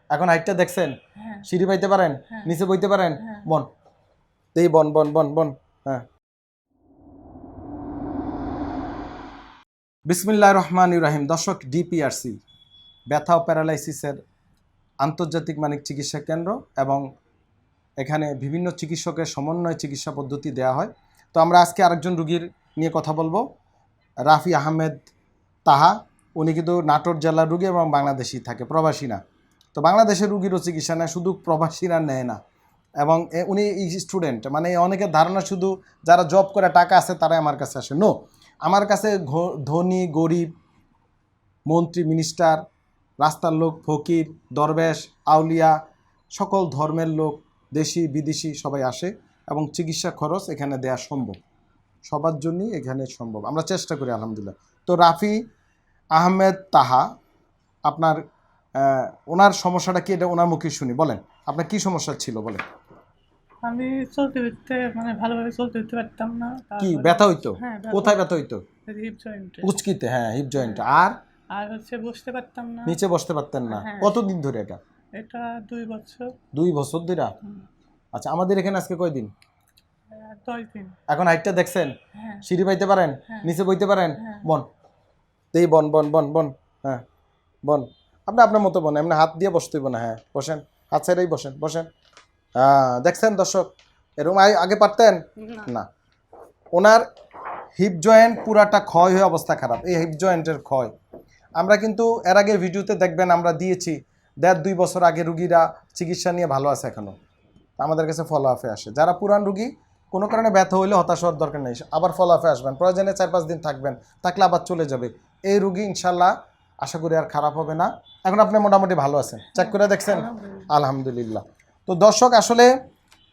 এখন হাইটটা দেখছেন? হ্যাঁ। সিঁড়ি পাইতে পারেন? হ্যাঁ। নিচে বইতে পারেন? হ্যাঁ। বন এই বন বন বন বন। হ্যাঁ, বিসমিল্লাহির রহমানির রহিম। দর্শক, ডিপিআরসি ব্যথা ও প্যারালাইসিসের আন্তর্জাতিক মানের চিকিৎসা কেন্দ্র এবং এখানে বিভিন্ন চিকিৎসকের সমন্বয়ে চিকিৎসা পদ্ধতি দেওয়া হয়। তো আমরা আজকে আরেকজন রুগীর নিয়ে কথা বলবো, রাফি আহমেদ তাহা। উনি কিন্তু নাটোর জেলার রুগী এবং বাংলাদেশি থাকে, প্রবাসী না। তো বাংলাদেশের রুগীরও চিকিৎসা নেয়, শুধু প্রবাসীরা নেয় না। এবং উনি স্টুডেন্ট, মানে অনেকের ধারণা শুধু যারা জব করে টাকা আছে তারাই আমার কাছে আসে। নো, আমার কাছে ধনী গরিব, মন্ত্রী মিনিস্টার, রাস্তার লোক, ফকির, দরবেশ, আউলিয়া, সকল ধর্মের লোক, দেশি বিদেশি সবাই আসে এবং চিকিৎসা খরচ এখানে দেওয়া সম্ভব, সবার জন্যই এখানে সম্ভব। আমরা চেষ্টা করি আলহামদুলিল্লাহ। তো রাফি আহমেদ তাহা, আপনার ওনার সমস্যাটা কি, এটা ওনার মুখে শুনি। বলেন আপনার কি সমস্যা ছিল, বলেন। আমি চলতে ফিরতে মানে ভালোভাবে চলতে ফিরতে পারতাম না। কি ব্যথা হইতো? হ্যাঁ, কোথায় ব্যথা হইতো? হিপ জয়েন্টে। পুচকিতে? হ্যাঁ, হিপ জয়েন্ট। হ্যাঁ। আর আর হচ্ছে বসতে পারতাম না। নিচে বসতে পারতেন না? হ্যাঁ। কতদিন ধরে এটা? এটা 2 বছর। 2 বছর ধরে? আচ্ছা, আমাদের এখানে আজকে কয়দিন? 10 দিন। এখন হাইটটা দেখছেন? হ্যাঁ। সিঁড়ি পাইতে পারেন? হ্যাঁ। নিচে বইতে পারেন? হ্যাঁ। বন এই বন বন বন বন। হ্যাঁ, বন। আপনি আপনার মতো বন, এমনি হাত দিয়ে বসতে না। হ্যাঁ, বসেন, হাত ছেড়েই বসেন, বসেন। হ্যাঁ, দেখছেন দর্শক, এরকম আগে পারতেন না। ওনার হিপ জয়েন্ট পুরাটা ক্ষয় হয়ে অবস্থা খারাপ, এই হিপ জয়েন্টের ক্ষয়। আমরা কিন্তু এর আগে ভিডিওতে দেখবেন আমরা দিয়েছি 1.5-2 বছর আগে রুগীরা চিকিৎসা নিয়ে ভালো আছে এখনও, আমাদের কাছে ফলো আপে আসে। যারা পুরান রুগী, কোনো কারণে ব্যথা হইলে হতাশ হওয়ার দরকার নেই, আবার ফলো আপে আসবেন, প্রয়োজনে 4-5 দিন থাকবেন, থাকলে আবার চলে যাবে। এই রুগী ইনশাল্লাহ আশা করি আর খারাপ হবে না। এখন আপনি মোটামুটি ভালো আছেন, চেক করে দেখছেন? আলহামদুলিল্লাহ। তো দর্শক, আসলে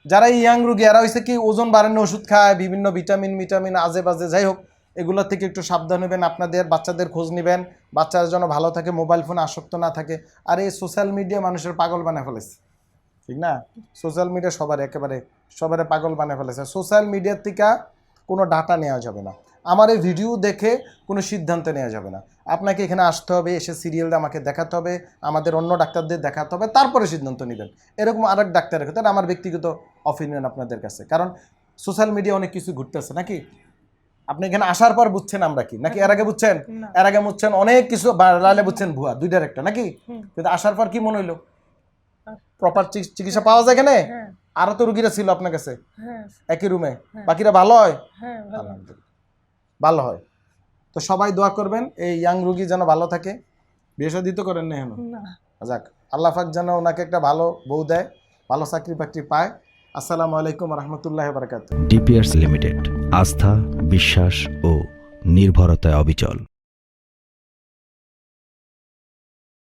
যারা ইয়াং রুগী, এরা হয়েছে কি ওজন বাড়ানোর ওষুধ খায়, বিভিন্ন ভিটামিন আজে বাজে, যাই হোক, এগুলো থেকে একটু সাবধান হবেন। আপনাদের বাচ্চাদের খোঁজ নেবেন, বাচ্চারা যেন ভালো থাকে, মোবাইল ফোনে আসক্ত না থাকে। আর এই সোশ্যাল মিডিয়া মানুষের পাগল বানায় ফেলেছে, ঠিক না? সোশ্যাল মিডিয়া সবারে পাগল বানিয়ে ফেলেছে। সোশ্যাল মিডিয়ার থেকে কোনো ডাটা নেওয়া যাবে না, আমার এই ভিডিও দেখে কোনো সিদ্ধান্ত নেওয়া যাবে না। আপনাকে এখানে আসতে হবে, এসে সিরিয়াল দিয়ে আমাকে দেখাতে হবে, আমাদের অন্য ডাক্তারদের দেখাতে হবে, তারপরে সিদ্ধান্ত নেবেন। এরকম আরেক ডাক্তারের কথা আমার ব্যক্তিগত অপিনিয়ন আপনাদের কাছে, কারণ সোশ্যাল মিডিয়া অনেক কিছু ঘুরতেছে নাকি। আপনি এখানে আসার পর বুঝছেন আমরা কি, নাকি এর আগে বুঝছেন? এর আগে বুঝছেন অনেক কিছু, লালে বুঝছেন ভুয়া, দুইটার একটা নাকি। কিন্তু আসার পর কি মনে হইলো? প্রপার চিকিৎসা পাওয়া যায় এখানে? আরো তো রুগীরা ছিল আপনার কাছে একই রুমে, বাকিরা ভালো হয়? আলহামদুলিল্লাহ, ভালো হয়। তো সবাই দোয়া করবেন এই ইয়াং রুগী যেন ভালো থাকে। বিয়ে শাদী তো করেন না এখনো? যাক, আল্লাহ পাক যেন ওনাকে একটা ভালো বউ দেয়, ভালো চাকরি বাকরি পায়। আসসালামু আলাইকুম রহমতুল্লাহ বারাকাতুহু। ডিপিআরসি লিমিটেড, আস্থা, বিশ্বাস ও নির্ভরতায় অবিচল।